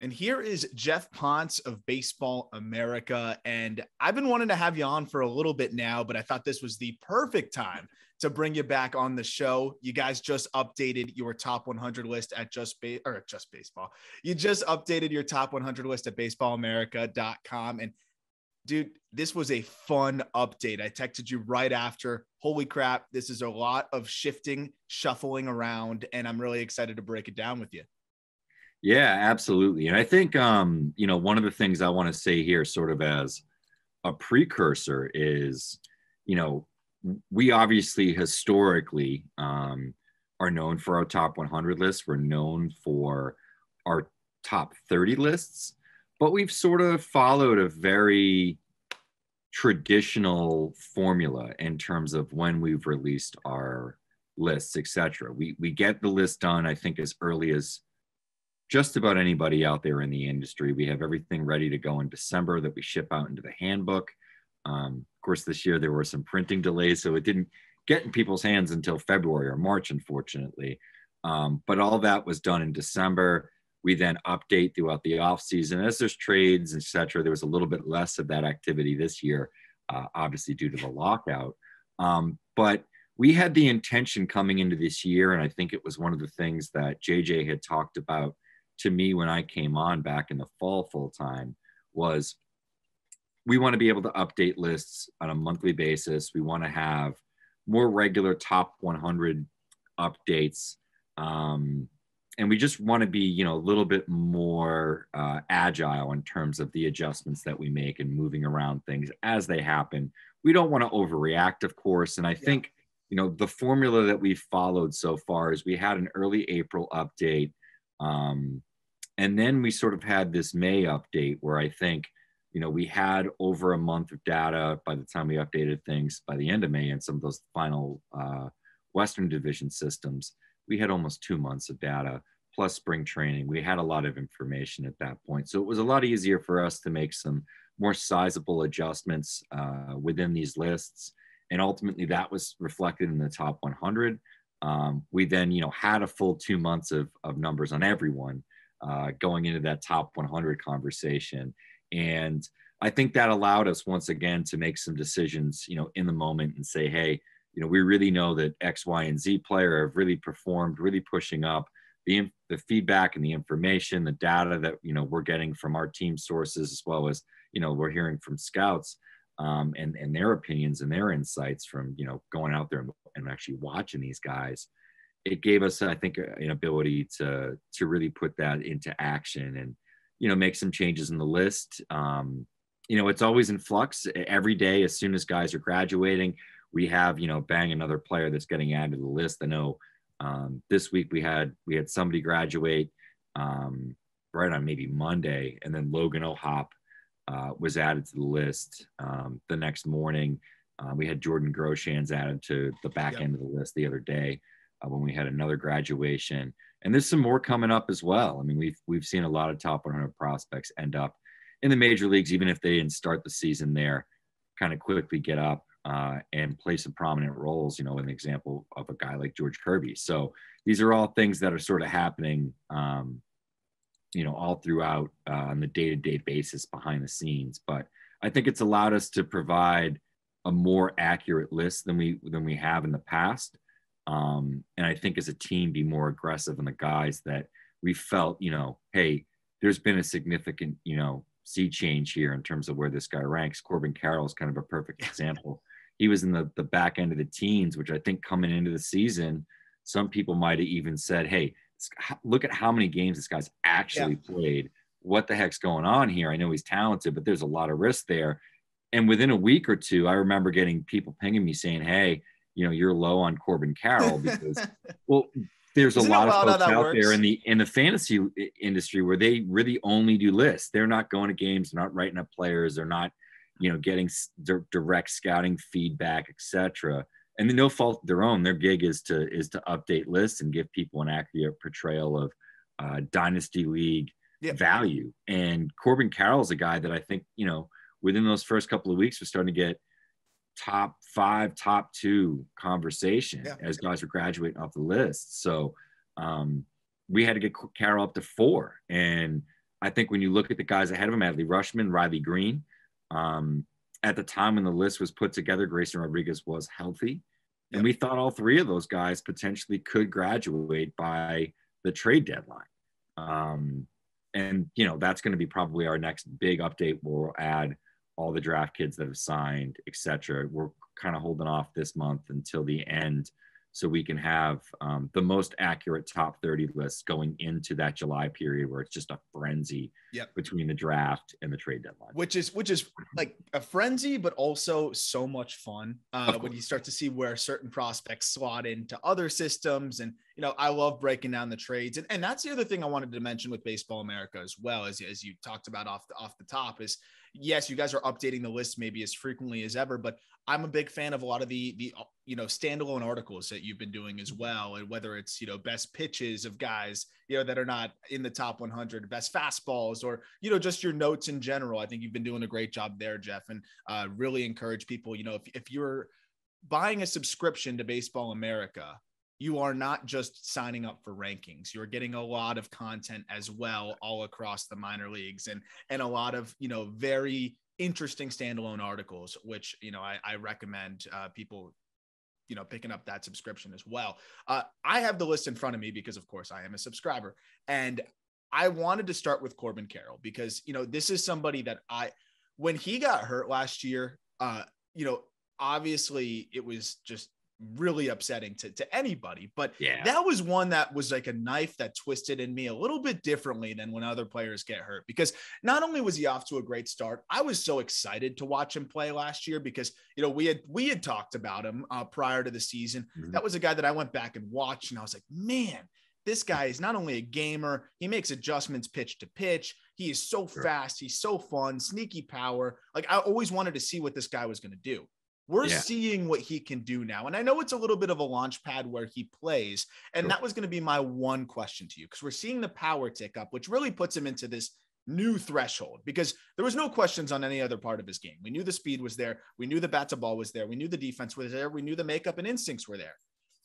And here is Geoff Pontes of Baseball America. And I've been wanting to have you on for a little bit now, but I thought this was the perfect time to bring you back on the show. You guys just updated your top 100 list at Just Baseball. You just updated your top 100 list at baseballamerica.com. And dude, this was a fun update. I texted you right after. Holy crap, this is a lot of shifting, shuffling around, and I'm really excited to break it down with you. Yeah, absolutely. And I think, one of the things I want to say here sort of as a precursor is, we obviously historically are known for our top 100 lists. We're known for our top 30 lists, but we've sort of followed a very traditional formula in terms of when we've released our lists, etc. We get the list done, I think, as early as just about anybody out there in the industry. We have everything ready to go in December that we ship out into the handbook. Of course, this year there were some printing delays, so it didn't get in people's hands until February or March, unfortunately. But all that was done in December. We then update throughout the off season. As there's trades, et cetera, there was a little bit less of that activity this year, obviously due to the lockout. But we had the intention coming into this year, and I think it was one of the things that JJ had talked about to me when I came on back in the fall full time, was we want to be able to update lists on a monthly basis. We want to have more regular top 100 updates. And we just want to be, a little bit more agile in terms of the adjustments that we make and moving around things as they happen. We don't want to overreact, of course. And I think, the formula that we've followed so far is we had an early April update. And then we sort of had this May update where I think, we had over a month of data by the time we updated things by the end of May, and some of those final Western Division systems. We had almost 2 months of data plus spring training. We had a lot of information at that point. So it was a lot easier for us to make some more sizable adjustments within these lists. And ultimately that was reflected in the top 100. We then, had a full 2 months of numbers on everyone going into that top 100 conversation. And I think that allowed us once again to make some decisions, in the moment and say, hey, we really know that X, Y, and Z player have really performed, really pushing up. The feedback and the information, the data that, we're getting from our team sources, as well as, we're hearing from scouts and their opinions and their insights from, going out there and actually watching these guys. It gave us, I think, an ability to really put that into action and, make some changes in the list. It's always in flux every day. As soon as guys are graduating, we have, bang, another player that's getting added to the list. I know this week we had somebody graduate right on maybe Monday, and then Logan O'Hop was added to the list the next morning. We had Jordan Groshans added to the back end of the list the other day when we had another graduation. And there's some more coming up as well. I mean, we've seen a lot of top 100 prospects end up in the major leagues, even if they didn't start the season there, kind of quickly get up and play some prominent roles, an example of a guy like George Kirby. So these are all things that are sort of happening, all throughout on the day-to-day basis behind the scenes. But I think it's allowed us to provide a more accurate list than we have in the past. And I think as a team, be more aggressive on the guys that we felt, hey, there's been a significant, sea change here in terms of where this guy ranks. Corbin Carroll is kind of a perfect example. He was in the back end of the teens, which I think coming into the season, some people might have even said, hey, look at how many games this guy's actually played. What the heck's going on here? I know he's talented, but there's a lot of risk there. And within a week or two, I remember getting people pinging me saying, hey, you're low on Corbin Carroll because, well, there's a lot of folks out there in the fantasy industry where they really only do lists. They're not going to games, they're not writing up players, they're not, getting direct scouting feedback, etc. And no fault of their own. Their gig is to update lists and give people an accurate portrayal of dynasty league value. And Corbin Carroll is a guy that I think, within those first couple of weeks, we're starting to get top 5, top 2 conversation as guys were graduating off the list. So we had to get Carroll up to 4. And I think when you look at the guys ahead of him, Adley Rushman, Riley Green, at the time when the list was put together, Grayson Rodriguez was healthy. And we thought all three of those guys potentially could graduate by the trade deadline. And, you know, that's going to be probably our next big update. We'll add all the draft kids that have signed, et cetera. We're kind of holding off this month until the end so we can have the most accurate top 30 lists going into that July period where it's just a frenzy between the draft and the trade deadline. Which is like a frenzy, but also so much fun when you start to see where certain prospects slot into other systems. And, you know, I love breaking down the trades. And that's the other thing I wanted to mention with Baseball America as well, as you talked about off the top is, yes, you guys are updating the list maybe as frequently as ever, but I'm a big fan of a lot of the you know, standalone articles that you've been doing as well. And whether it's, you know, best pitches of guys, you know, that are not in the top 100, best fastballs, or, you know, just your notes in general. I think you've been doing a great job there, Geoff, and really encourage people, you know, if you're buying a subscription to Baseball America, you are not just signing up for rankings. You're getting a lot of content as well, all across the minor leagues, and a lot of, you know, very interesting standalone articles, which, you know, I recommend people, you know, picking up that subscription as well. I have the list in front of me because, of course, I am a subscriber, and I wanted to start with Corbin Carroll because, you know, this is somebody that when he got hurt last year, you know, obviously it was just really upsetting to anybody, but that was one that was like a knife that twisted in me a little bit differently than when other players get hurt, because not only was he off to a great start, I was so excited to watch him play last year because, you know, we had talked about him prior to the season. That was a guy that I went back and watched, and I was like, man, this guy is not only a gamer, he makes adjustments pitch to pitch. He is so fast. He's so fun, sneaky power. Like, I always wanted to see what this guy was going to do. We're seeing what he can do now. And I know it's a little bit of a launch pad where he plays. And that was going to be my one question to you, because we're seeing the power tick up, which really puts him into this new threshold, because there was no questions on any other part of his game. We knew the speed was there. We knew the bat to ball was there. We knew the defense was there. We knew the makeup and instincts were there.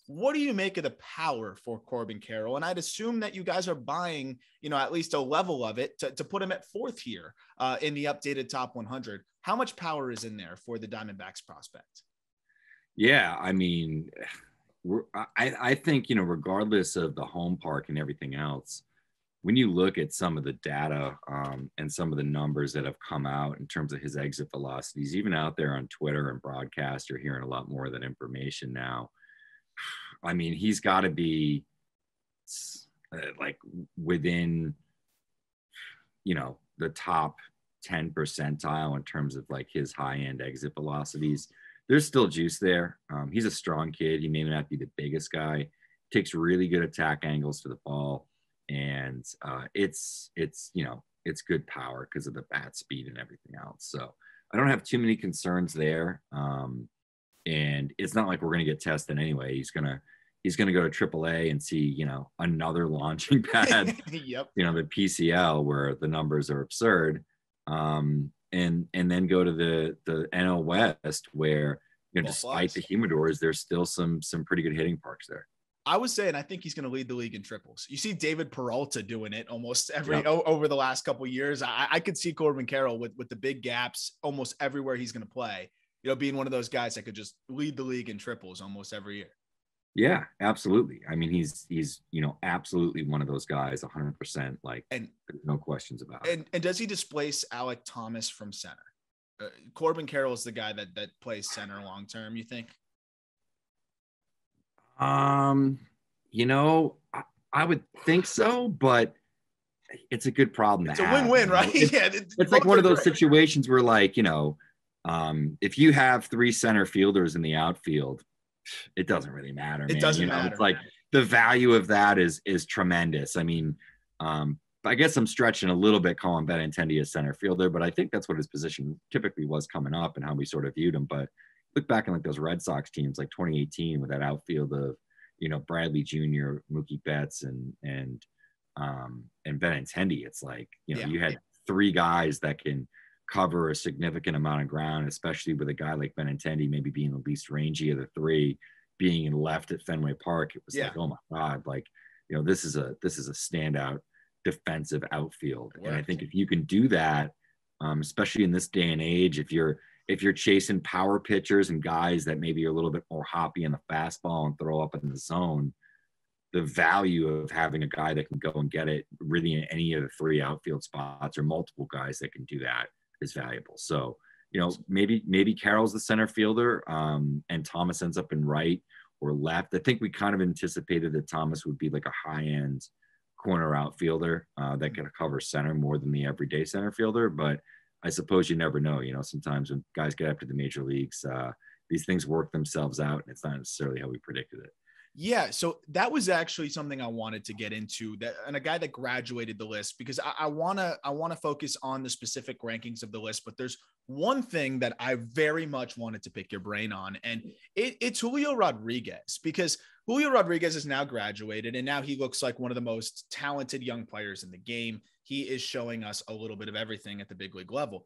What do you make of the power for Corbin Carroll? And I'd assume that you guys are buying, you know, at least a level of it to put him at fourth here in the updated top 100. How much power is in there for the Diamondbacks prospect? Yeah, I mean, I think, you know, regardless of the home park and everything else, when you look at some of the data and some of the numbers that have come out in terms of his exit velocities, even out there on Twitter and broadcast, you're hearing a lot more of that information now. I mean, he's got to be like within, you know, the top 10 percentile in terms of like his high end exit velocities. There's still juice there. He's a strong kid. He may not be the biggest guy, takes really good attack angles to the ball. And it's, you know, it's good power because of the bat speed and everything else. So I don't have too many concerns there. And it's not like we're going to get tested anyway. He's going to go to AAA and see, you know, another launching pad, you know, the PCL where the numbers are absurd. And then go to the NL West where, you know, despite the humidors, there's still some pretty good hitting parks there. I was saying, I think he's going to lead the league in triples. You see David Peralta doing it almost over the last couple of years. I could see Corbin Carroll with the big gaps almost everywhere he's going to play, you know, being one of those guys that could just lead the league in triples almost every year. Yeah, absolutely. I mean, he's, you know, absolutely one of those guys, 100%, like, and no questions about it. And does he displace Alek Thomas from center? Corbin Carroll is the guy that plays center long-term, you think? You know, I would think so, but it's a good problem to have. It's a win-win, right? It's like one of those situations where, like, you know, if you have three center fielders in the outfield, it doesn't really matter. It doesn't matter. It's like the value of that is tremendous. I mean, I guess I'm stretching a little bit calling Benintendi a center fielder, but I think that's what his position typically was coming up and how we sort of viewed him. But look back in like those Red Sox teams, like 2018, with that outfield of, you know, Bradley Jr., Mookie Betts, and Benintendi. It's like, you know, you had three guys that can cover a significant amount of ground, especially with a guy like Benintendi maybe being the least rangy of the three, being in left at Fenway Park. It was like, oh my God, like, you know, this is a standout defensive outfield. And I think if you can do that, especially in this day and age, if you're chasing power pitchers and guys that maybe are a little bit more hoppy in the fastball and throw up in the zone, the value of having a guy that can go and get it really in any of the three outfield spots or multiple guys that can do that is valuable. So, maybe Carroll's the center fielder, and Thomas ends up in right or left. I think we kind of anticipated that Thomas would be like a high-end corner outfielder that could cover center more than the everyday center fielder. But I suppose you never know. Sometimes when guys get up to the major leagues, these things work themselves out, and it's not necessarily how we predicted it. Yeah, so that was actually something I wanted to get into, that, and a guy that graduated the list, because I want to focus on the specific rankings of the list. But there's one thing that I very much wanted to pick your brain on, and it's Julio Rodriguez, because Julio Rodriguez is now graduated, and now he looks like one of the most talented young players in the game. He is showing us a little bit of everything at the big league level.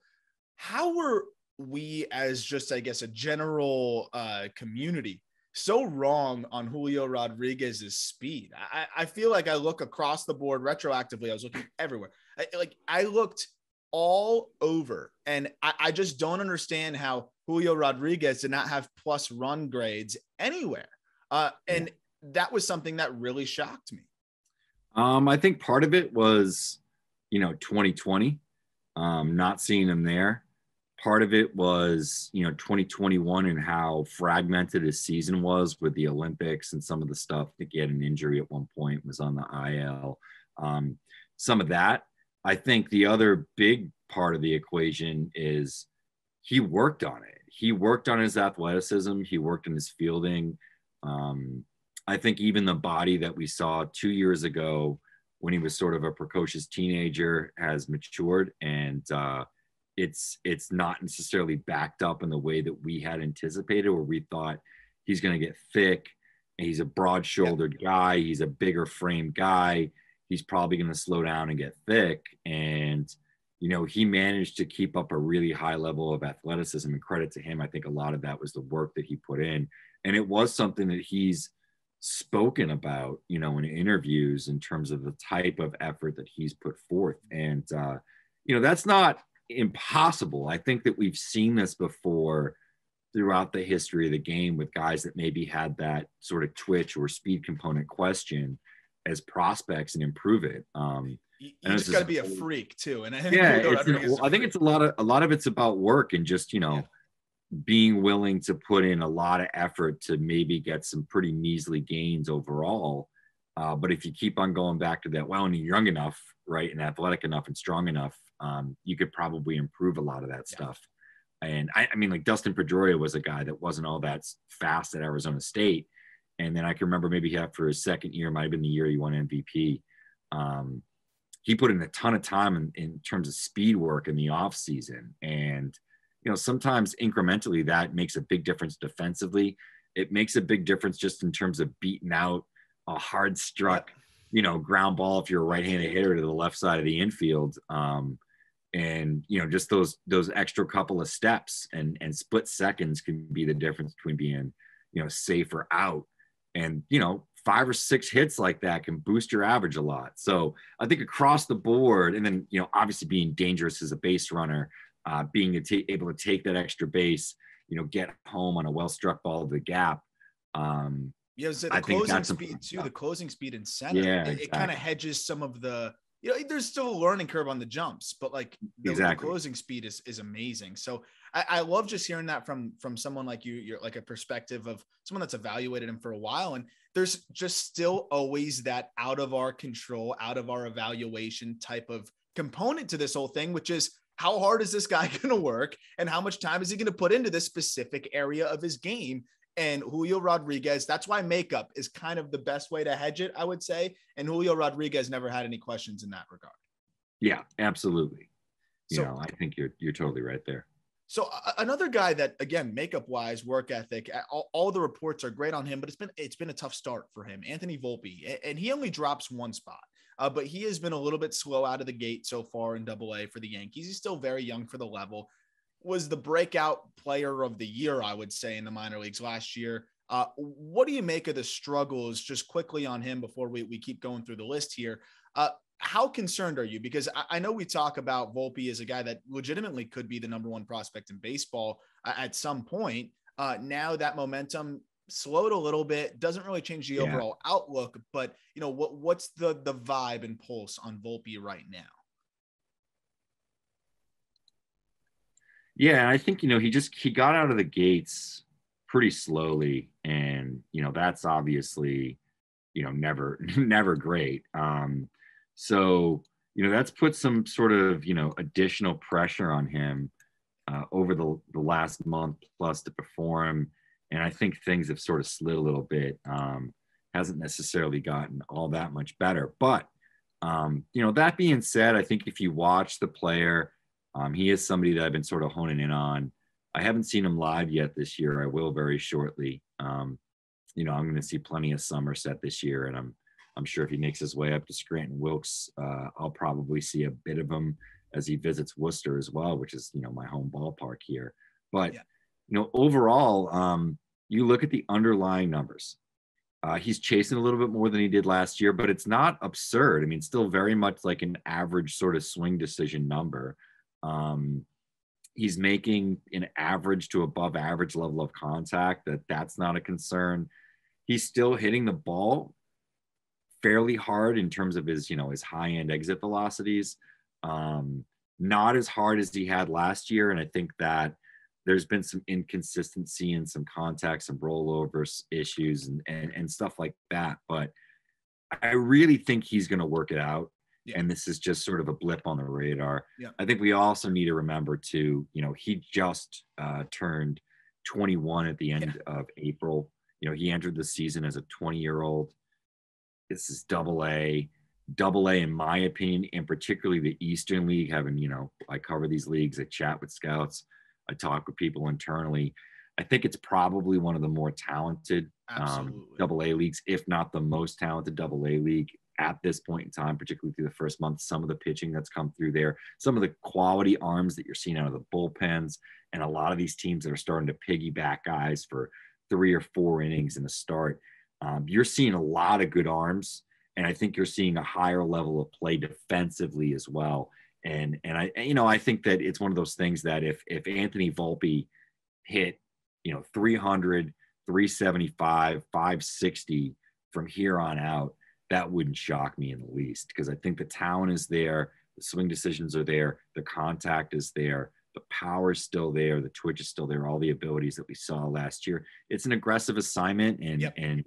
How were we, as just, I guess, a general community, so wrong on Julio Rodriguez's speed? I feel like I look across the board retroactively. I was looking everywhere. I looked all over, and I just don't understand how Julio Rodriguez did not have plus run grades anywhere. And that was something that really shocked me. I think part of it was, 2020, not seeing him there. Part of it was, 2021 and how fragmented his season was with the Olympics and some of the stuff. I think he had an injury at one point, was on the IL. Some of that. I think the other big part of the equation is he worked on it. He worked on his athleticism. He worked on his fielding. I think even the body that we saw 2 years ago when he was sort of a precocious teenager has matured, and it's not necessarily backed up in the way that we had anticipated, where we thought he's going to get thick and he's a broad-shouldered guy. He's a bigger frame guy. He's probably going to slow down and get thick. And, he managed to keep up a really high level of athleticism, and credit to him. I think a lot of that was the work that he put in. And it was something that he's spoken about, in interviews in terms of the type of effort that he's put forth. And, that's not impossible. I think that we've seen this before throughout the history of the game with guys that maybe had that sort of twitch or speed component question as prospects and improve it. You just got to be a freak too. And I think, I think it's a lot of it's about work and just, being willing to put in a lot of effort to maybe get some pretty measly gains overall. But if you keep on going back to that, when you're young enough, right, and athletic enough and strong enough, you could probably improve a lot of that stuff. And I mean, like Dustin Pedroia was a guy that wasn't all that fast at Arizona State. And then I can remember maybe after his second year, might've been the year he won MVP. He put in a ton of time in terms of speed work in the off season. And, sometimes incrementally that makes a big difference defensively. It makes a big difference just in terms of beating out a hard struck, ground ball if you're a right-handed hitter to the left side of the infield. And, just those extra couple of steps and split seconds can be the difference between being, safe or out. And, 5 or 6 hits like that can boost your average a lot. So I think across the board, and then, obviously being dangerous as a base runner, being able to take that extra base, get home on a well-struck ball to the gap. The closing speed too, the closing speed in center. Yeah, it kind of hedges some of the, there's still a learning curve on the jumps, but like the closing speed is amazing. So I love just hearing that from someone like you. You're like a perspective of someone that's evaluated him for a while. And there's just still always that out of our control, out of our evaluation type of component to this whole thing, which is how hard is this guy going to work and how much time is he going to put into this specific area of his game? And Julio Rodriguez, that's why makeup is kind of the best way to hedge it, I would say. And Julio Rodriguez never had any questions in that regard. Yeah, absolutely. I think you're totally right there. So another guy that, again, makeup wise, work ethic, all the reports are great on him, but it's been a tough start for him. Anthony Volpe, and he only drops one spot, but he has been a little bit slow out of the gate so far in AA for the Yankees. He's still very young for the level. Was the breakout player of the year, I would say, in the minor leagues last year. What do you make of the struggles, just quickly on him before we keep going through the list here? how concerned are you? Because I know we talk about Volpe as a guy that legitimately could be the number one prospect in baseball at some point. Now that momentum slowed a little bit, doesn't really change the overall outlook, but what's the vibe and pulse on Volpe right now? Yeah, I think, he got out of the gates pretty slowly, and, that's obviously, never great. So, that's put some sort of, additional pressure on him over the last month plus to perform. And I think things have sort of slid a little bit. Hasn't necessarily gotten all that much better. But, that being said, I think if you watch the player, he is somebody that I've been sort of honing in on. I haven't seen him live yet this year. I will very shortly. I'm going to see plenty of Somerset this year, and I'm sure if he makes his way up to Scranton Wilkes, I'll probably see a bit of him as he visits Worcester as well, which is, my home ballpark here. But, overall, you look at the underlying numbers. He's chasing a little bit more than he did last year, but it's not absurd. I mean, still very much like an average sort of swing decision number. He's making an average to above average level of contact. That's not a concern. He's still hitting the ball fairly hard in terms of his, his high end exit velocities. Not as hard as he had last year. And I think that there's been some inconsistency in some contacts and rollovers issues and stuff like that. But I really think he's going to work it out. Yeah. And this is just sort of a blip on the radar. Yeah. I think we also need to remember too, he just turned 21 at the end of April. He entered the season as a 20-year-old. This is double A, in my opinion, and particularly the Eastern League, having, I cover these leagues, I chat with scouts, I talk with people internally. I think it's probably one of the more talented double A leagues, if not the most talented double A league at this point in time, particularly through the first month. Some of the pitching that's come through there, some of the quality arms that you're seeing out of the bullpens, and a lot of these teams that are starting to piggyback guys for 3 or 4 innings in the start. You're seeing a lot of good arms, and I think you're seeing a higher level of play defensively as well. And I think that it's one of those things that if Anthony Volpe hit, 300, 375, 560 from here on out, that wouldn't shock me in the least, because I think the talent is there, the swing decisions are there, the contact is there, the power is still there, the twitch is still there, all the abilities that we saw last year. It's an aggressive assignment, and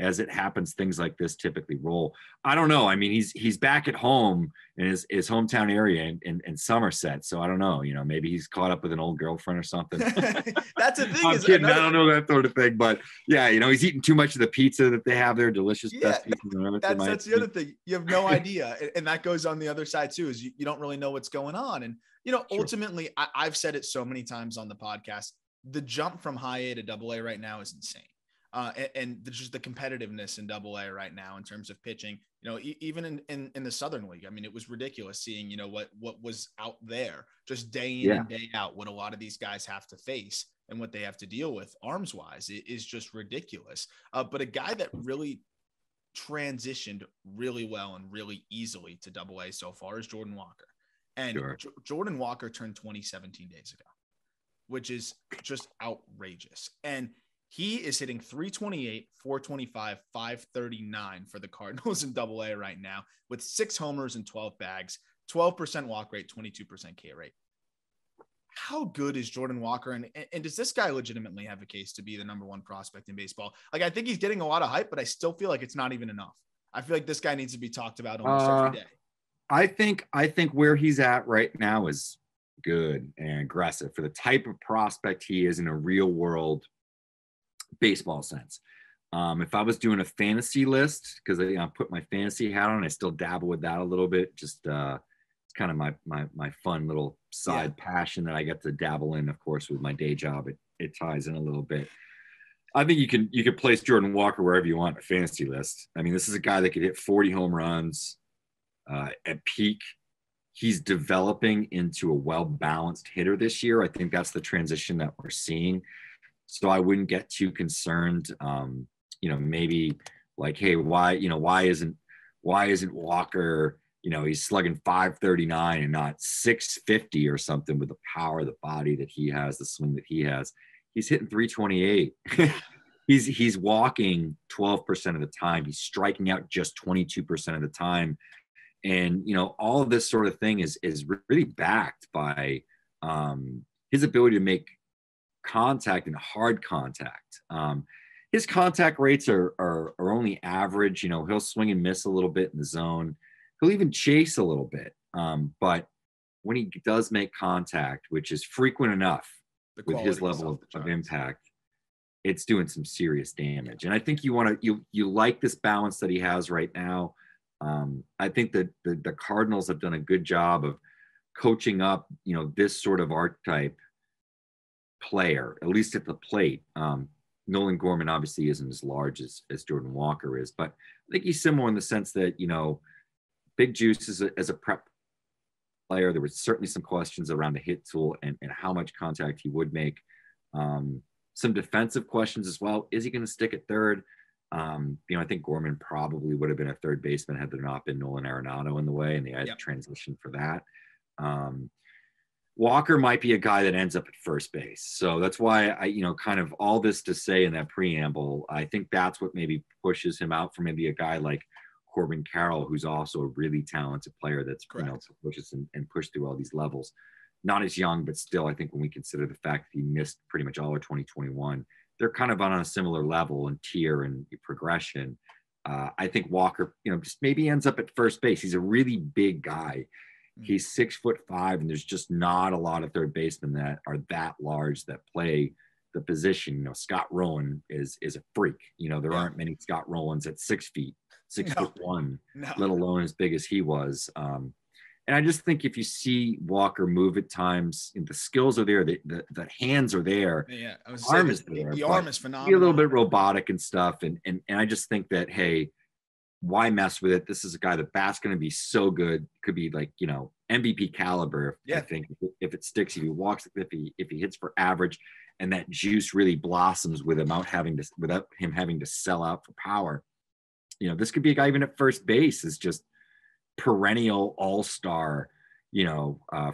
as it happens, things like this typically roll. I don't know. I mean, he's back at home in his hometown area in Somerset. So I don't know, maybe he's caught up with an old girlfriend or something. That's a thing. I'm kidding. I don't know that sort of thing, but yeah, he's eating too much of the pizza that they have there. Delicious. Best pizza. That's the other thing. You have no idea. And that goes on the other side too, is you don't really know what's going on. And, ultimately I've said it so many times on the podcast, the jump from high A to double A right now is insane. And just the competitiveness in double A right now in terms of pitching, even in the Southern League. I mean, it was ridiculous seeing, what was out there just day in and day out, what a lot of these guys have to face and what they have to deal with arms wise. It is just ridiculous. But a guy that really transitioned really well and really easily to double A so far is Jordan Walker. And Jordan Walker turned 20 17 days ago, which is just outrageous. And he is hitting 328, 425, 539 for the Cardinals in double A right now, with 6 homers and 12 bags, 12% walk rate, 22% K rate. How good is Jordan Walker? And does this guy legitimately have a case to be the number one prospect in baseball? Like, I think he's getting a lot of hype, but I still feel like it's not even enough. I feel like this guy needs to be talked about almost every day. I think where he's at right now is good and aggressive for the type of prospect he is in a real world baseball sense. If I was doing a fantasy list, because I put my fantasy hat on, I still dabble with that a little bit. Just it's kind of my fun little side passion that I get to dabble in. Of course, with my day job, it ties in a little bit. I think you can place Jordan Walker wherever you want on a fantasy list. I mean, this is a guy that could hit 40 home runs at peak. He's developing into a well-balanced hitter this year. I think that's the transition that we're seeing. So I wouldn't get too concerned. Maybe like, hey, why isn't Walker he's slugging 539 and not 650 or something with the power, the body that he has, the swing that he has. He's hitting 328. He's walking 12% of the time. He's striking out just 22% of the time. And, all of this sort of thing is really backed by his ability to make contact and hard contact. His contact rates are only average. He'll swing and miss a little bit in the zone. He'll even chase a little bit. But when he does make contact, which is frequent enough with his level of impact, it's doing some serious damage. And I think you like this balance that he has right now. I think that the Cardinals have done a good job of coaching up, this sort of archetype player, at least at the plate. Nolan Gorman obviously isn't as large as Jordan Walker is, but I think he's similar in the sense that, Big Juice as a prep player, there were certainly some questions around the hit tool and how much contact he would make. Some defensive questions as well. Is he going to stick at third? I think Gorman probably would have been a third baseman had there not been Nolan Arenado in the way, and they had to transition for that. Walker might be a guy that ends up at first base. So that's why I, kind of all this to say in that preamble, I think that's what maybe pushes him out for maybe a guy like Corbin Carroll, who's also a really talented player that's, pushes and pushed through all these levels. Not as young, but still, I think when we consider the fact that he missed pretty much all of 2021, they're kind of on a similar level and tier and progression. I think Walker, just maybe ends up at first base. He's a really big guy. He's 6'5", and there's just not a lot of third basemen that are that large that play the position. Scott Rowan is a freak. There aren't many Scott Rowans at 6 feet, 6'1", let alone as big as he was. And I just think if you see Walker move at times, the skills are there, the hands are there. Yeah, I was arm is there. The arm is phenomenal. Be a little bit robotic and stuff, and I just think that, hey, why mess with it? This is a guy that bat's going to be so good, could be like MVP caliber. I think if it sticks, if he walks, if he hits for average, and that juice really blossoms with him without him having to sell out for power. This could be a guy even at first base is just perennial all-star,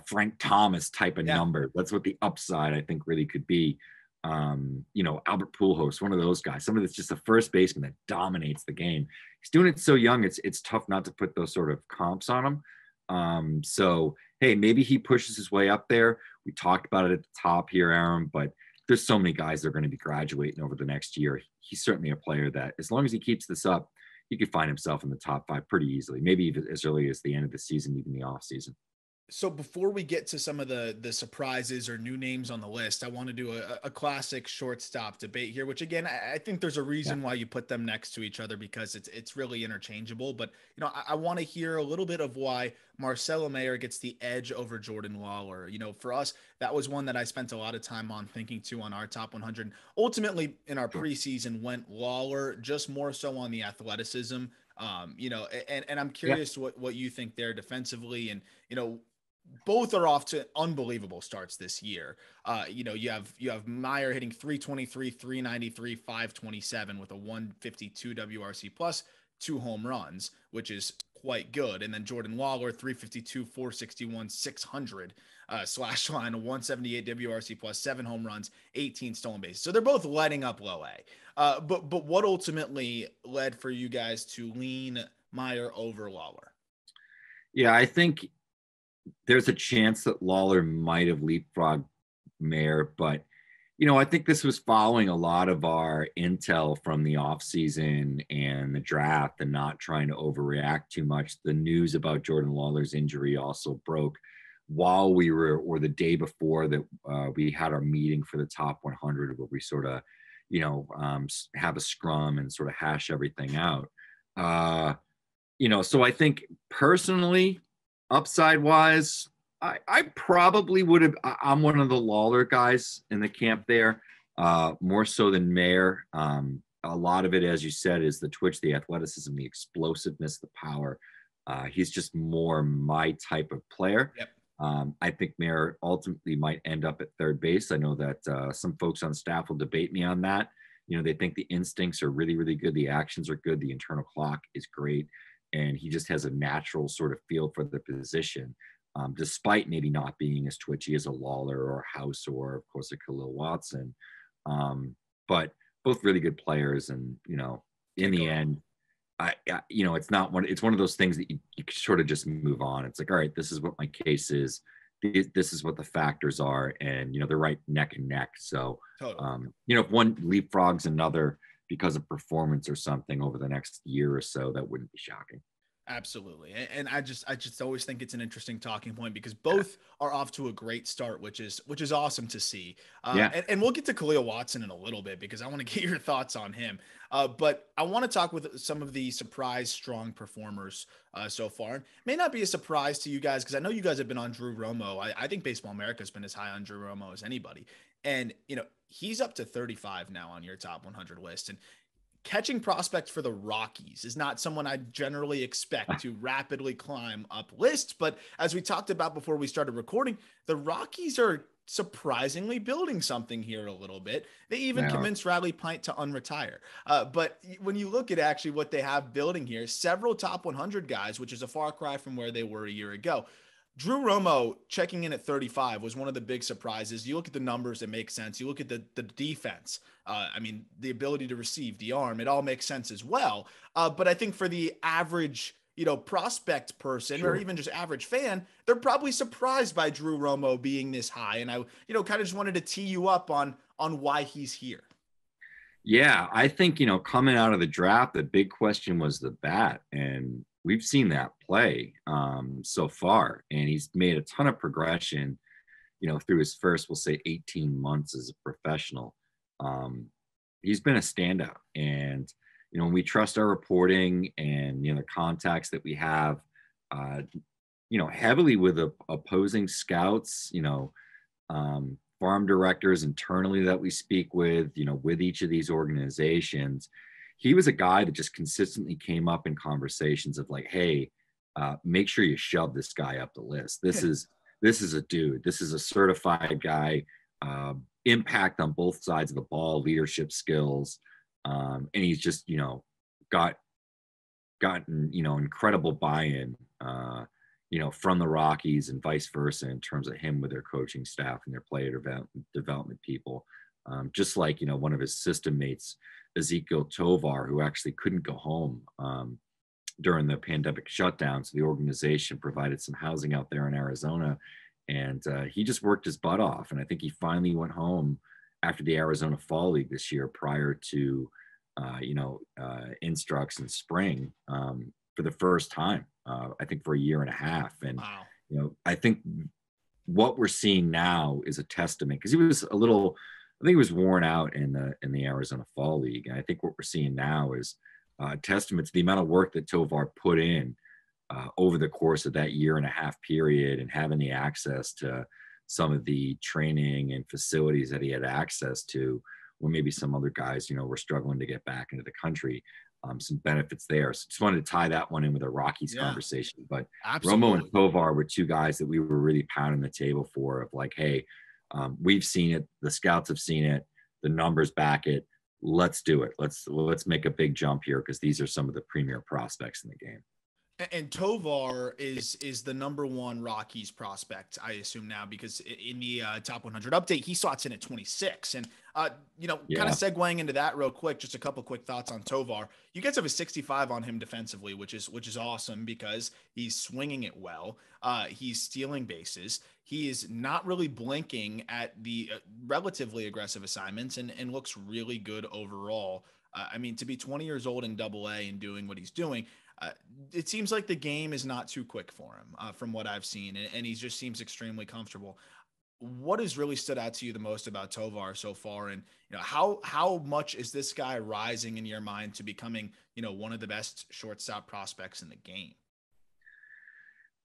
Frank Thomas type of number. That's what the upside I think really could be. Albert Pujols, one of those guys, somebody that's just a first baseman that dominates the game. He's doing it so young. It's tough not to put those sort of comps on him. So, hey, maybe he pushes his way up there. We talked about it at the top here, Aram, but there's so many guys that are going to be graduating over the next year. He's certainly a player that, as long as he keeps this up, he could find himself in the top 5 pretty easily, maybe even as early as the end of the season, even the off season. So before we get to some of the surprises or new names on the list, I want to do a classic shortstop debate here, which again, I think there's a reason why you put them next to each other because it's really interchangeable. But, I want to hear a little bit of why Marcelo Mayer gets the edge over Jordan Lawler. For us, that was one that I spent a lot of time on thinking too on our top 100. Ultimately, in our preseason went Lawler, just more so on the athleticism. And I'm curious what you think there defensively and, both are off to unbelievable starts this year. You have Meyer hitting 323, 393, 527 with a 152 WRC plus 2 home runs, which is quite good. And then Jordan Lawler, 352, 461, 600 slash line, a 178 WRC plus 7 home runs, 18 stolen bases. So they're both lighting up low A. But what ultimately led for you guys to lean Meyer over Lawler? Yeah, I think there's a chance that Lawler might have leapfrogged Mayer, but I think this was following a lot of our intel from the offseason and the draft and not trying to overreact too much. The news about Jordan Lawler's injury also broke while we were, or the day before that we had our meeting for the top 100 where we sort of, have a scrum and sort of hash everything out. So I think personally, upside wise, I probably would have. I'm one of the Lawler guys in the camp there, more so than Mayer. A lot of it, as you said, is the twitch, the athleticism, the explosiveness, the power. He's just more my type of player. Yep. I think Mayer ultimately might end up at third base. I know that some folks on staff will debate me on that. They think the instincts are really, really good. The actions are good. The internal clock is great. and he just has a natural sort of feel for the position, despite maybe not being as twitchy as a Lawler or a House or, of course, a Khalil Watson. But both really good players, and in the end, it's not one. It's one of those things that you sort of just move on. It's like, all right, this is what my case is. This is what the factors are, and they're right neck and neck. So, Totally. if one leapfrogs another because of performance or something over the next year or so, that wouldn't be shocking. Absolutely. And I just always think it's an interesting talking point because both are off to a great start, which is awesome to see. Yeah. And we'll get to Khalil Watson in a little bit because I want to get your thoughts on him. But I want to talk with some of the surprise strong performers so far. It may not be a surprise to you guys because I know you guys have been on Drew Romo. I think Baseball America has been as high on Drew Romo as anybody. And, he's up to 35 now on your top 100 list. And catching prospect for the Rockies is not someone I generally expect to rapidly climb up lists. But as we talked about before we started recording, the Rockies are surprisingly building something here a little bit. They even convinced Riley Pint to unretire. But when you look at actually what they have building here, several top 100 guys, which is a far cry from where they were a year ago. Drew Romo checking in at 35 was one of the big surprises. You look at the numbers, it makes sense. You look at the defense. The ability to receive, the arm, it all makes sense as well. But I think for the average, prospect person or even just average fan, they're probably surprised by Drew Romo being this high. And I, kind of just wanted to tee you up on why he's here. Yeah, I think, coming out of the draft, the big question was the bat. And we've seen that play so far. And he's made a ton of progression, through his first, we'll say 18 months as a professional. He's been a standout. And, when we trust our reporting and, the contacts that we have, heavily with opposing scouts, farm directors internally that we speak with, with each of these organizations, he was a guy that just consistently came up in conversations of like, hey, make sure you shove this guy up the list. This is a dude. This is a certified guy, impact on both sides of the ball, leadership skills. And he's just, gotten, incredible buy-in, from the Rockies and vice versa in terms of him with their coaching staff and their player development people. Just like, one of his system mates, Ezekiel Tovar, who actually couldn't go home during the pandemic shutdown. So the organization provided some housing out there in Arizona, and he just worked his butt off. And I think he finally went home after the Arizona Fall League this year, prior to, instructs in spring for the first time, I think for a year and a half. And, wow. I think what we're seeing now is a testament, because he was I think he was worn out in the Arizona Fall League. And I think what we're seeing now is a testament to the amount of work that Tovar put in over the course of that year and a half period, and having the access to some of the training and facilities that he had access to, when maybe some other guys, were struggling to get back into the country. Some benefits there. So just wanted to tie that one in with a Rockies conversation. But Absolutely. Romo and Tovar were two guys that we were really pounding the table for, of like, hey, we've seen it. The scouts have seen it. The numbers back it. Let's do it. Let's make a big jump here, because these are some of the premier prospects in the game. And Tovar is the number one Rockies prospect, I assume now, because in the top 100 update, he slots in at 26. And, kind of segueing into that real quick, just a couple quick thoughts on Tovar. You guys have a 65 on him defensively, which is awesome, because he's swinging it well. He's stealing bases. He is not really blinking at the relatively aggressive assignments, and looks really good overall. To be 20 years old in Double-A and doing what he's doing, it seems like the game is not too quick for him from what I've seen, and he just seems extremely comfortable. What has really stood out to you the most about Tovar so far? And, how much is this guy rising in your mind to becoming, one of the best shortstop prospects in the game?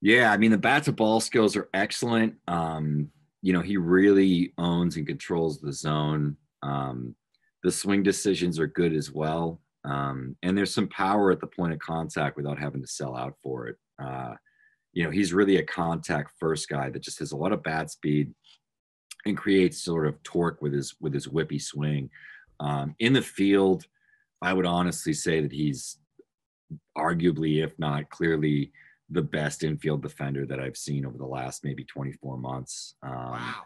Yeah. The bat to ball skills are excellent. He really owns and controls the zone. The swing decisions are good as well. And there's some power at the point of contact without having to sell out for it. He's really a contact first guy that just has a lot of bat speed and creates sort of torque with his whippy swing. In the field, I would honestly say that he's arguably, if not clearly, the best infield defender that I've seen over the last maybe 24 months. Wow.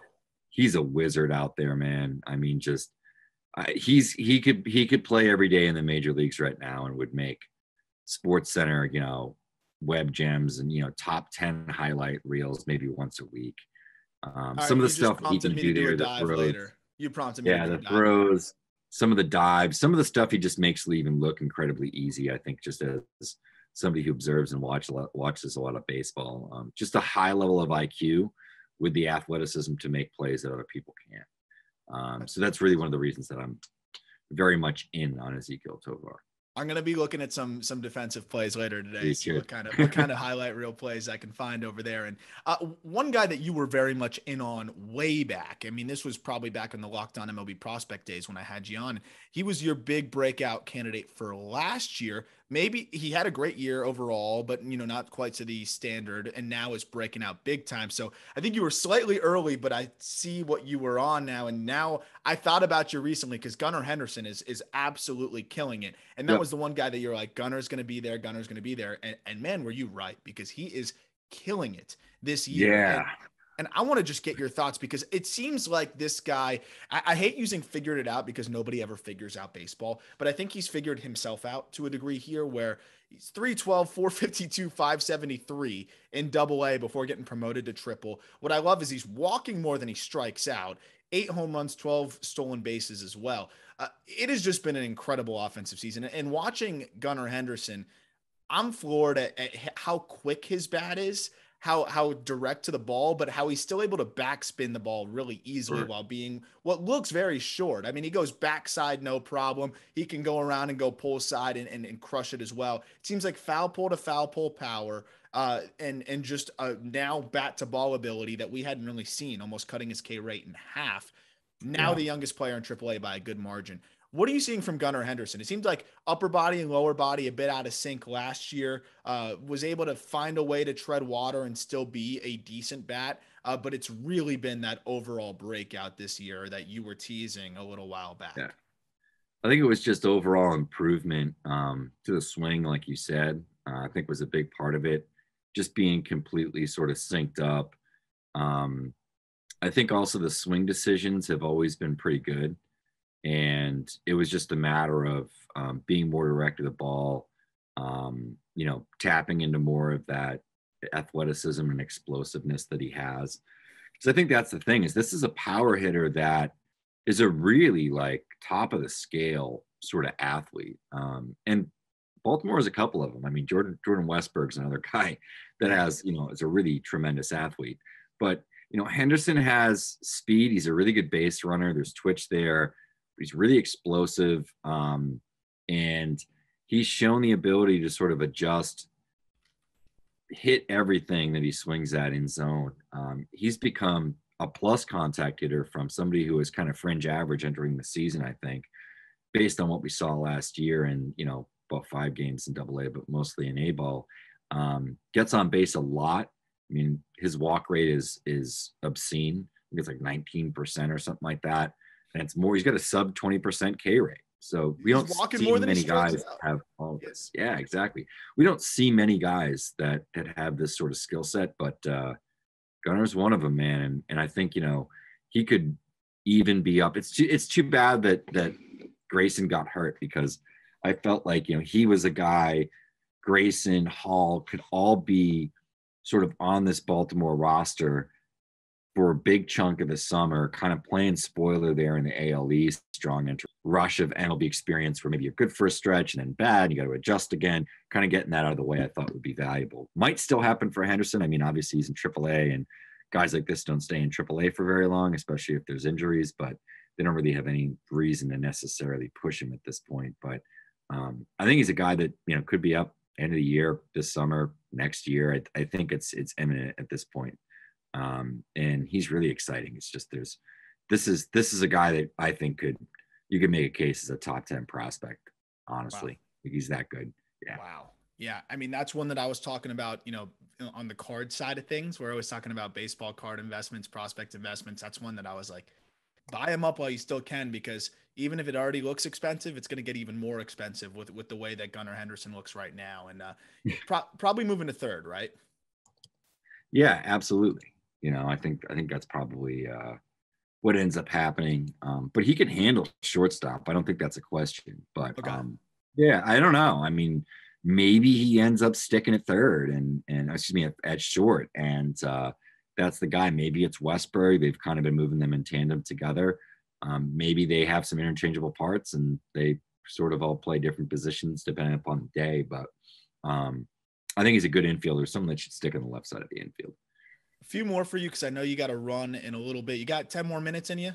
He's a wizard out there, man. I mean, just he could play every day in the major leagues right now and would make Sports Center, web gems and top 10 highlight reels maybe once a week. All Some right, of the you just stuff that he prompted can me to do do a there, the dive throws, later. You prompted me to yeah, do a the dive later. throws, some of the dives, some of the stuff he just makes even look incredibly easy. I think just as somebody who observes and watches a lot of baseball, just a high level of IQ with the athleticism to make plays that other people can't. So that's really one of the reasons that I'm very much in on Ezekiel Tovar. I'm gonna be looking at some defensive plays later today. See what kind of highlight reel plays I can find over there. And one guy that you were very much in on way back. I mean, this was probably back in the Locked On MLB prospect days when I had you on. He was your big breakout candidate for last year. Maybe he had a great year overall, but not quite to the standard. And now is breaking out big time. So I think you were slightly early, but I see what you were on now. And now I thought about you recently because Gunnar Henderson is absolutely killing it. And that was the one guy that you're like, Gunner's going to be there. Gunner's going to be there. And man, were you right, because he is killing it this year. Yeah. And I want to just get your thoughts, because it seems like this guy, I hate using figured it out because nobody ever figures out baseball, but I think he's figured himself out to a degree here, where he's 312, 452, 573 in Double-A before getting promoted to Triple. What I love is he's walking more than he strikes out. 8 home runs, 12 stolen bases as well. It has just been an incredible offensive season. And watching Gunnar Henderson, I'm floored at how quick his bat is, how direct to the ball, but how he's still able to backspin the ball really easily while being what looks very short. I mean, he goes backside, no problem. He can go around and go pull side and crush it as well. It seems like foul pole to foul pole power, and just now bat to ball ability that we hadn't really seen, almost cutting his K rate in half. Now the youngest player in AAA by a good margin. What are you seeing from Gunnar Henderson? It seemed like upper body and lower body a bit out of sync last year. Was able to find a way to tread water and still be a decent bat. But it's really been that overall breakout this year that you were teasing a little while back. Yeah. I think it was just overall improvement to the swing, like you said. I think was a big part of it. Just being completely sort of synced up. I think also the swing decisions have always been pretty good. And it was just a matter of being more direct to the ball, tapping into more of that athleticism and explosiveness that he has. Because I think that's the thing, is this is a power hitter that is a really like top of the scale sort of athlete. And Baltimore has a couple of them. I mean, Jordan Westberg's another guy that has, is a really tremendous athlete. But, Henderson has speed. He's a really good base runner. There's twitch there. He's really explosive, and he's shown the ability to sort of adjust, hit everything that he swings at in zone. He's become a plus contact hitter from somebody who was kind of fringe average entering the season, I think, based on what we saw last year and, about 5 games in Double-A, but mostly in A-ball. Gets on base a lot. I mean, his walk rate is obscene. I think it's like 19% or something like that. And it's more, he's got a sub 20% K rate. So we don't see many guys have all this. Yeah, exactly. We don't see many guys that have this sort of skill set, but Gunner's one of them, man. And I think, he could even be up. It's too bad that Grayson got hurt, because I felt like, he was a guy, Grayson, Hall could all be sort of on this Baltimore roster for a big chunk of the summer, kind of playing spoiler there in the AL East, strong rush of MLB experience for maybe a good first stretch and then bad. You got to adjust again, kind of getting that out of the way, I thought would be valuable. Might still happen for Henderson. I mean, obviously he's in AAA, and guys like this don't stay in AAA for very long, especially if there's injuries, but they don't really have any reason to necessarily push him at this point. But I think he's a guy that, could be up end of the year, this summer, next year. I think it's imminent at this point. And he's really exciting. It's just this is a guy that I think you could make a case as a top 10 prospect, honestly. Wow. He's that good. Yeah. Wow. Yeah. I mean, that's one that I was talking about, on the card side of things, where I was talking about baseball card investments, prospect investments. That's one that I was like, buy him up while you still can, because even if it already looks expensive, it's going to get even more expensive with the way that Gunnar Henderson looks right now. And probably moving to third, right? Yeah, absolutely. I think that's probably what ends up happening. But he can handle shortstop. I don't think that's a question. But Okay. yeah, I don't know. I mean, maybe he ends up sticking at third and excuse me, at short. And that's the guy. Maybe it's Westbury. They've kind of been moving them in tandem together. Maybe they have some interchangeable parts and they sort of all play different positions depending upon the day. But I think he's a good infielder, someone that should stick on the left side of the infield. A few more for you, because I know you got to run in a little bit. You got 10 more minutes in you?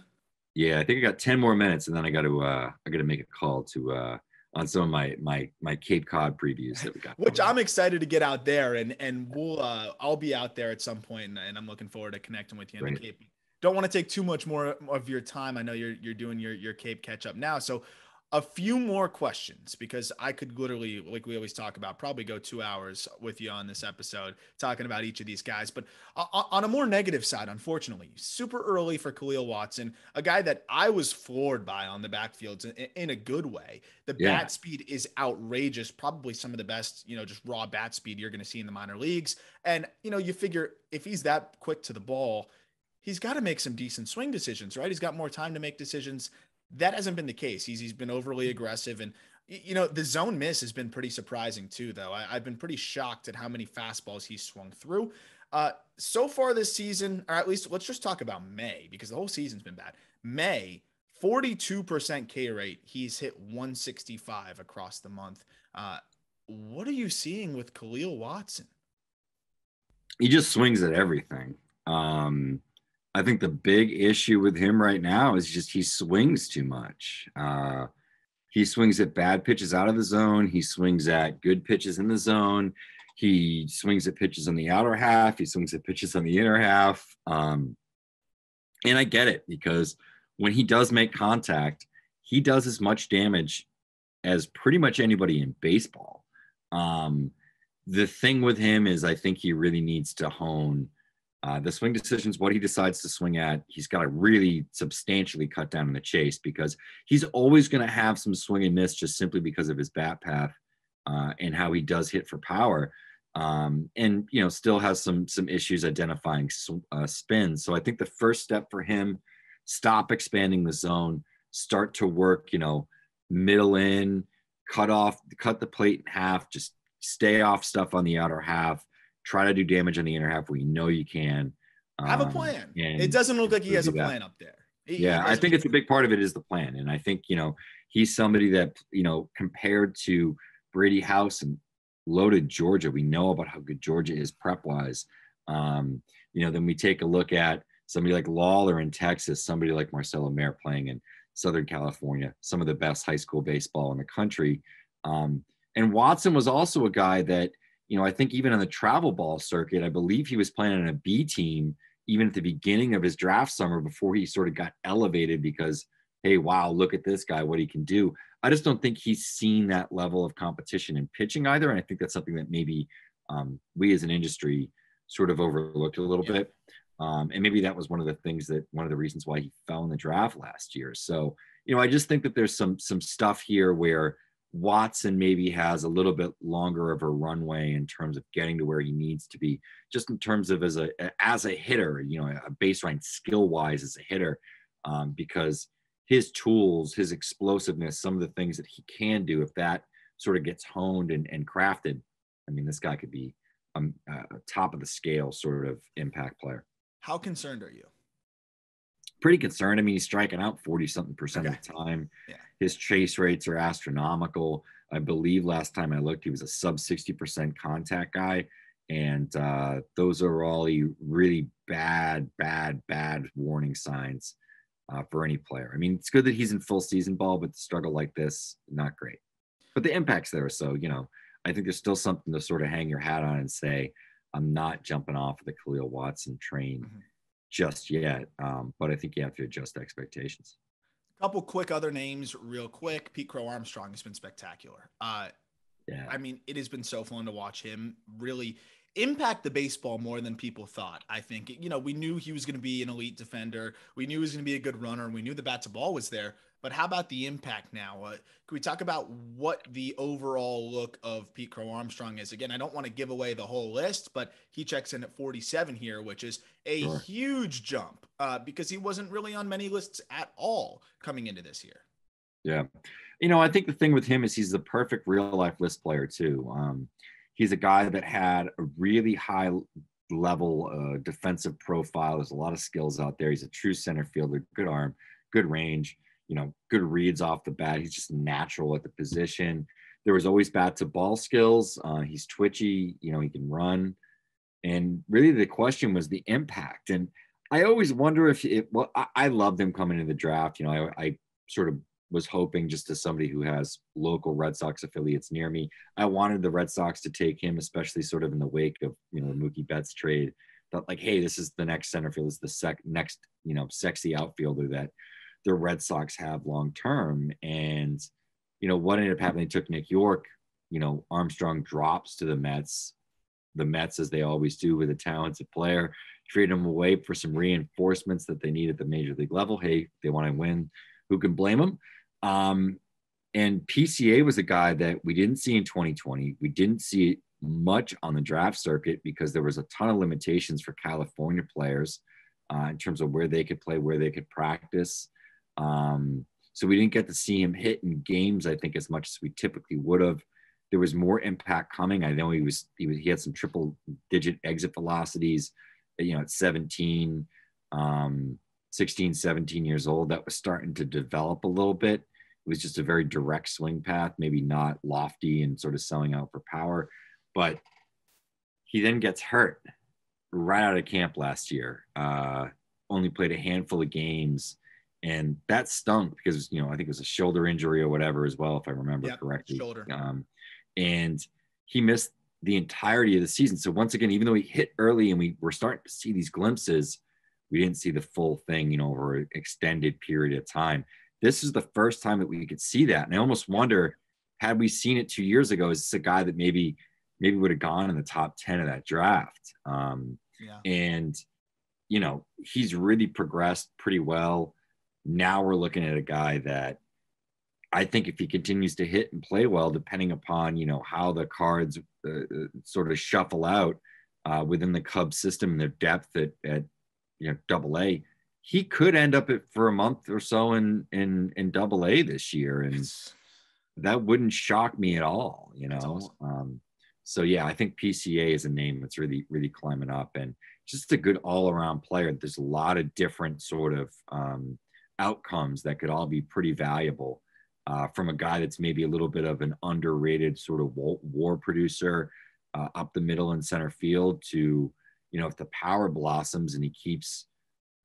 Yeah, I think I got 10 more minutes, and then I got to make a call to on some of my Cape Cod previews that we got. Which I'm excited to get out there, and we'll I'll be out there at some point, and I'm looking forward to connecting with you in the Cape. Don't want to take too much more of your time. I know you're doing your Cape catch up now, so a few more questions, because I could literally, like we always talk about, probably go 2 hours with you on this episode talking about each of these guys. But on a more negative side, unfortunately, super early for Khalil Watson, a guy that I was floored by on the backfields in a good way. The bat speed is outrageous, probably some of the best, just raw bat speed you're going to see in the minor leagues. And, you figure if he's that quick to the ball, he's got to make some decent swing decisions, right? He's got more time to make decisions. That hasn't been the case. He's been overly aggressive, and the zone miss has been pretty surprising too, though. I've been pretty shocked at how many fastballs he's swung through. So far this season, or at least let's just talk about May, because the whole season's been bad. May, 42% K rate. He's hit 165 across the month. What are you seeing with Khalil Watson? He just swings at everything. I think the big issue with him right now is just he swings too much. He swings at bad pitches out of the zone. He swings at good pitches in the zone. He swings at pitches on the outer half. He swings at pitches on the inner half. And I get it, because when he does make contact, he does as much damage as pretty much anybody in baseball. The thing with him is I think he really needs to hone the swing decisions, what he decides to swing at. He's got to really substantially cut down on the chase, because he's always going to have some swing and miss just simply because of his bat path and how he does hit for power. And, still has some issues identifying spin. So I think the first step for him, stop expanding the zone, start to work, middle in, cut the plate in half, just stay off stuff on the outer half. Try to do damage on the inner half where you can. Have a plan. It doesn't look like he has a plan up there. I think it's a big part of it is the plan. And I think, he's somebody that, compared to Brady House and loaded Georgia, we know about how good Georgia is prep-wise. Then we take a look at somebody like Lawler in Texas, somebody like Marcelo Mayer playing in Southern California, some of the best high school baseball in the country. And Watson was also a guy that, I think even on the travel ball circuit, I believe he was playing on a B team even at the beginning of his draft summer before he sort of got elevated because, hey, wow, look at this guy, what he can do. I just don't think he's seen that level of competition in pitching either. And I think that's something that maybe we as an industry sort of overlooked a little bit. And maybe that was one of the reasons why he fell in the draft last year. So, I just think that there's some stuff here where Watson maybe has a little bit longer of a runway in terms of getting to where he needs to be, just in terms of as a hitter, a baseline skill wise as a hitter, because his tools, his explosiveness, some of the things that he can do, if that sort of gets honed and crafted, I mean, this guy could be a top of the scale sort of impact player. How concerned are you? Pretty concerned. I mean, he's striking out 40-something% of the time. Yeah. His chase rates are astronomical. I believe last time I looked, he was a sub 60% contact guy. And those are all really bad warning signs for any player. I mean, it's good that he's in full season ball, but the struggle like this, not great. But the impact's there. So, I think there's still something to sort of hang your hat on and say, I'm not jumping off of the Khalil Watson train just yet. But I think you have to adjust expectations. A couple quick other names real quick. Pete Crow Armstrong has been spectacular. I mean, it has been so fun to watch him. Really, impact the baseball more than people thought. I think, we knew he was going to be an elite defender. We knew he was going to be a good runner, and we knew the bat to ball was there. But how about the impact now? Can we talk about what the overall look of Pete Crow Armstrong is? Again, I don't want to give away the whole list, but he checks in at 47 here, which is a huge jump because he wasn't really on many lists at all coming into this year. Yeah. I think the thing with him is he's the perfect real life list player too. He's a guy that had a really high level defensive profile. There's a lot of skills out there. He's a true center fielder, good arm, good range, good reads off the bat. He's just natural at the position. There was always bat to ball skills. He's twitchy, he can run. And really the question was the impact. And I always wonder I loved him coming into the draft. I sort of was hoping, just as somebody who has local Red Sox affiliates near me, I wanted the Red Sox to take him, especially sort of in the wake of, the Mookie Betts trade. Thought like, hey, this is the next center field. This is the next, sexy outfielder that the Red Sox have long-term. And, what ended up happening, they took Nick York, Armstrong drops to the Mets, as they always do with a talented player, trade him away for some reinforcements that they need at the major league level. Hey, they want to win. Who can blame them? And PCA was a guy that we didn't see in 2020. We didn't see much on the draft circuit because there was a ton of limitations for California players in terms of where they could play, where they could practice. So we didn't get to see him hit in games, I think, as much as we typically would have. There was more impact coming. I know he had some triple digit exit velocities, at 16, 17 years old. That was starting to develop a little bit. It was just a very direct swing path, maybe not lofty and sort of selling out for power. But he then gets hurt right out of camp last year. Only played a handful of games. And that stunk because, I think it was a shoulder injury or whatever as well, if I remember correctly. Shoulder. And he missed the entirety of the season. So once again, even though he hit early and we were starting to see these glimpses, we didn't see the full thing, over an extended period of time. This is the first time that we could see that. And I almost wonder, had we seen it 2 years ago, is this a guy that maybe would have gone in the top 10 of that draft? And, he's really progressed pretty well. Now we're looking at a guy that I think if he continues to hit and play well, depending upon, how the cards sort of shuffle out within the Cubs system and their depth at Double-A, he could end up for a month or so in Double-A this year. And that wouldn't shock me at all, Awesome. So yeah, I think PCA is a name that's really, really climbing up and just a good all around player. There's a lot of different sort of outcomes that could all be pretty valuable from a guy that's maybe a little bit of an underrated sort of war producer up the middle and center field to, if the power blossoms and he keeps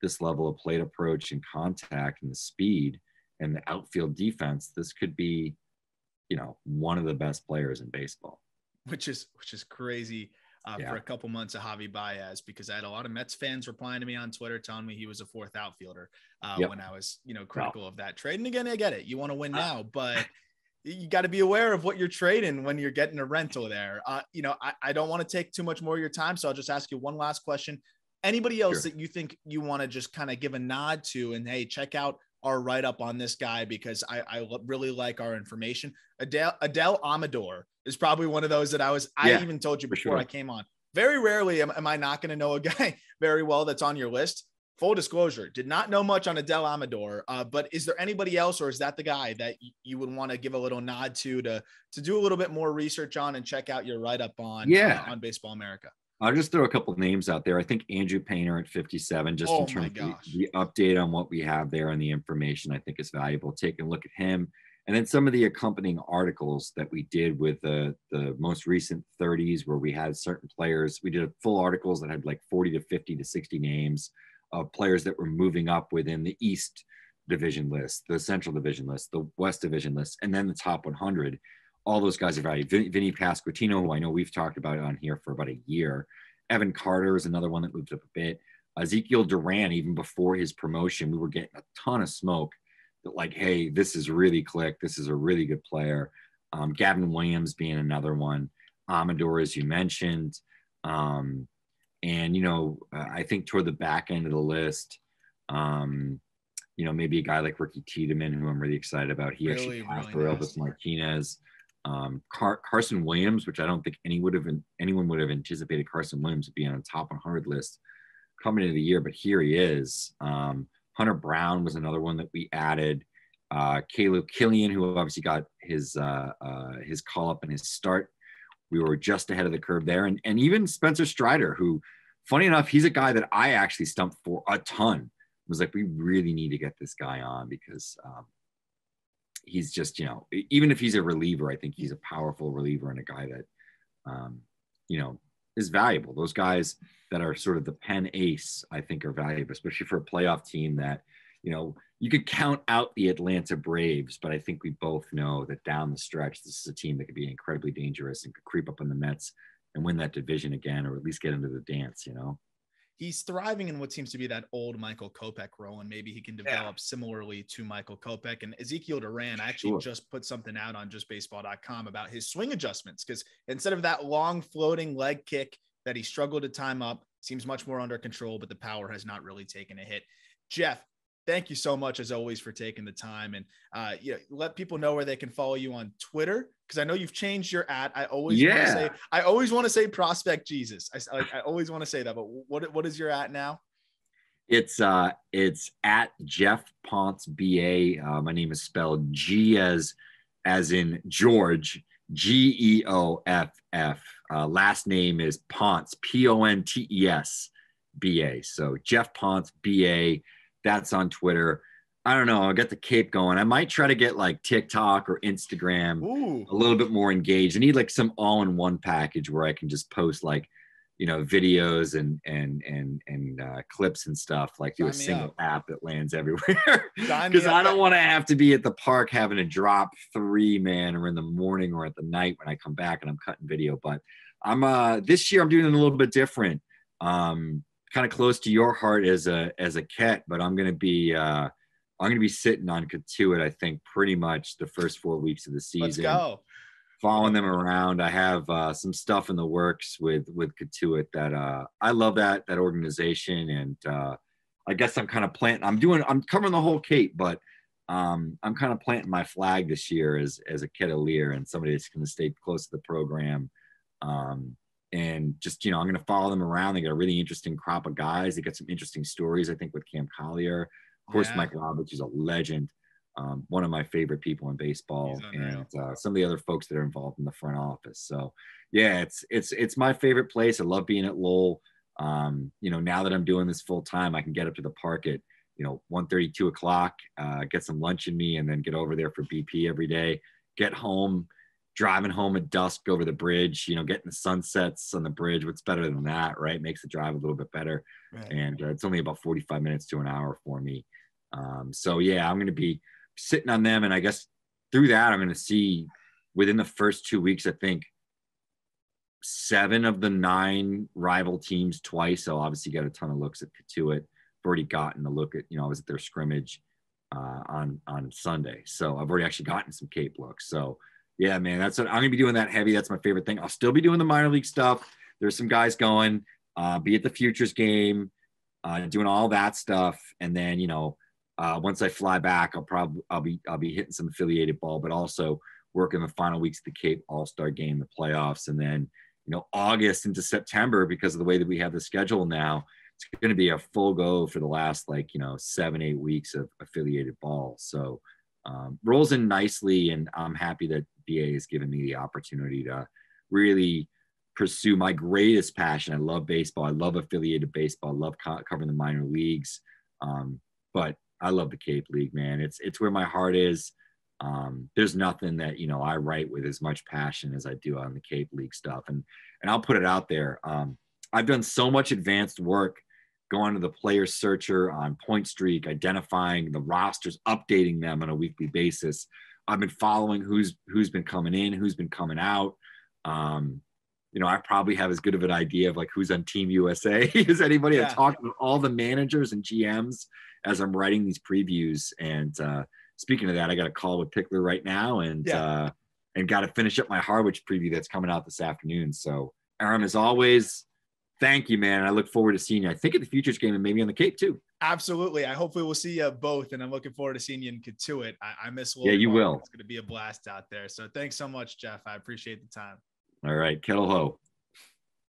this level of plate approach and contact and the speed and the outfield defense, this could be, one of the best players in baseball. Which is crazy for a couple months of Javi Baez, because I had a lot of Mets fans replying to me on Twitter telling me he was a fourth outfielder when I was, critical of that trade. And again, I get it. You want to win now, but you got to be aware of what you're trading when you're getting a rental there. I don't want to take too much more of your time, so I'll just ask you one last question. Anybody else that you think you want to just kind of give a nod to and, hey, check out our write-up on this guy because I really like our information. Adele Amador is probably one of those that I even told you before I came on. Very rarely am I not going to know a guy very well that's on your list. Full disclosure, did not know much on Adele Amador, but is there anybody else, or is that the guy that you would want to give a little nod to do a little bit more research on and check out your write-up on Baseball America? I'll just throw a couple of names out there. I think Andrew Painter at 57, just in terms of the update on what we have there and the information, I think is valuable. Taking a look at him. And then some of the accompanying articles that we did with the most recent 30s, where we had certain players. We did full articles that had like 40 to 50 to 60 names of players that were moving up within the East Division list, the Central Division list, the West Division list, and then the top 100. All those guys are valued. Vinny Pasquantino, who I know we've talked about on here for about a year. Evan Carter is another one that moved up a bit. Ezekiel Duran, even before his promotion, we were getting a ton of smoke that like, hey, this is really clicked. This is a really good player. Gavin Williams being another one. Amador, as you mentioned. And, I think toward the back end of the list, maybe a guy like Ricky Tiedemann, who I'm really excited about. He actually passed for Elvis Martinez. Carson Williams, which I don't think anyone would have anticipated Carson Williams to be on a top 100 list coming into the year, but here he is. Hunter Brown was another one that we added. Caleb Killian, who obviously got his call up and his start. We were just ahead of the curve there. And even Spencer Strider, who, funny enough, he's a guy that I actually stumped for a ton. It was like, we really need to get this guy on because he's just, even if he's a reliever, I think he's a powerful reliever and a guy that, is valuable. Those guys that are sort of the pen ace, I think, are valuable, especially for a playoff team that, you could count out the Atlanta Braves, but I think we both know that down the stretch, this is a team that could be incredibly dangerous and could creep up on the Mets and win that division again, or at least get into the dance, He's thriving in what seems to be that old Michael Kopech role, and maybe he can develop similarly to Michael Kopech. And Ezekiel Duran, I actually just put something out on justbaseball.com about his swing adjustments, because instead of that long floating leg kick that he struggled to time up, seems much more under control, but the power has not really taken a hit. Geoff, thank you so much, as always, for taking the time, and let people know where they can follow you on Twitter, because I know you've changed your @. I always want to say Prospect Jesus. I always want to say that, but what is your @ now? It's at Geoff Pontes BA. My name is spelled G as in George, Geoff. Last name is Pontes, Pontes BA. So Geoff Pontes BA. That's on Twitter. I don't know. I'll get the Cape going. I might try to get like TikTok or Instagram a little bit more engaged. I need like some all-in-one package where I can just post like, videos and clips and stuff, like do a single app that lands everywhere. Because I don't want to have to be at the park having to drop 3, or in the morning or at the night when I come back and I'm cutting video. But this year I'm doing it a little bit different. Kind of close to your heart as a Ket, but I'm gonna be sitting on Katuitt, I think, pretty much the first 4 weeks of the season. Let's go. Following them around. I have some stuff in the works with Katuitt that I love that organization, and I guess I'm kind of I'm covering the whole Cape, but I'm kind of planting my flag this year as a Ketalier and somebody that's going to stay close to the program. And just, I'm going to follow them around. They got a really interesting crop of guys. They got some interesting stories, I think, with Cam Collier. Of course, Mike Roberts is a legend, one of my favorite people in baseball, and some of the other folks that are involved in the front office. So, yeah, it's my favorite place. I love being at Lowell. Now that I'm doing this full time, I can get up to the park at 1:30, 2 o'clock, get some lunch in me, and then get over there for BP every day. Get home. Driving home at dusk over the bridge, getting the sunsets on the bridge. What's better than that, right? Makes the drive a little bit better. Right. And it's only about 45 minutes to an hour for me. So, yeah, I'm going to be sitting on them. And I guess through that, I'm going to see within the first 2 weeks, I think 7 of the 9 rival teams twice. So obviously got a ton of looks at Katuitt. I've already gotten a look at, I was at their scrimmage on Sunday. So I've already actually gotten some Cape looks. So, yeah, man, that's what I'm going to be doing that heavy. That's my favorite thing. I'll still be doing the minor league stuff. There's some guys going, be at the Futures game, doing all that stuff. And then, once I fly back, I'll be hitting some affiliated ball, but also working the final weeks of the Cape All-Star game, the playoffs. And then, August into September, because of the way that we have the schedule now, it's going to be a full go for the last 7-8 weeks of affiliated ball. So rolls in nicely, and I'm happy that BA has given me the opportunity to really pursue my greatest passion. I love baseball. I love affiliated baseball. I love covering the minor leagues. But I love the Cape League, man. It's where my heart is. There's nothing that, I write with as much passion as I do on the Cape League stuff. And I'll put it out there. I've done so much advanced work going to the player searcher on Point Streak, identifying the rosters, updating them on a weekly basis. I've been following who's been coming in, who's been coming out. I probably have as good of an idea of who's on Team USA as anybody. I talk with all the managers and GMs as I'm writing these previews. And speaking of that, I got a call with Pickler right now, and got to finish up my Harwich preview that's coming out this afternoon. So, Aram, as always, Thank you, man. I look forward to seeing you. I think at the Futures game and maybe on the Cape too. Absolutely. I hopefully we'll see you both, and I'm looking forward to seeing you in Katuitt. I miss Lawler. Yeah, you will. It's going to be a blast out there. So thanks so much, Geoff. I appreciate the time. All right. Kettle Ho.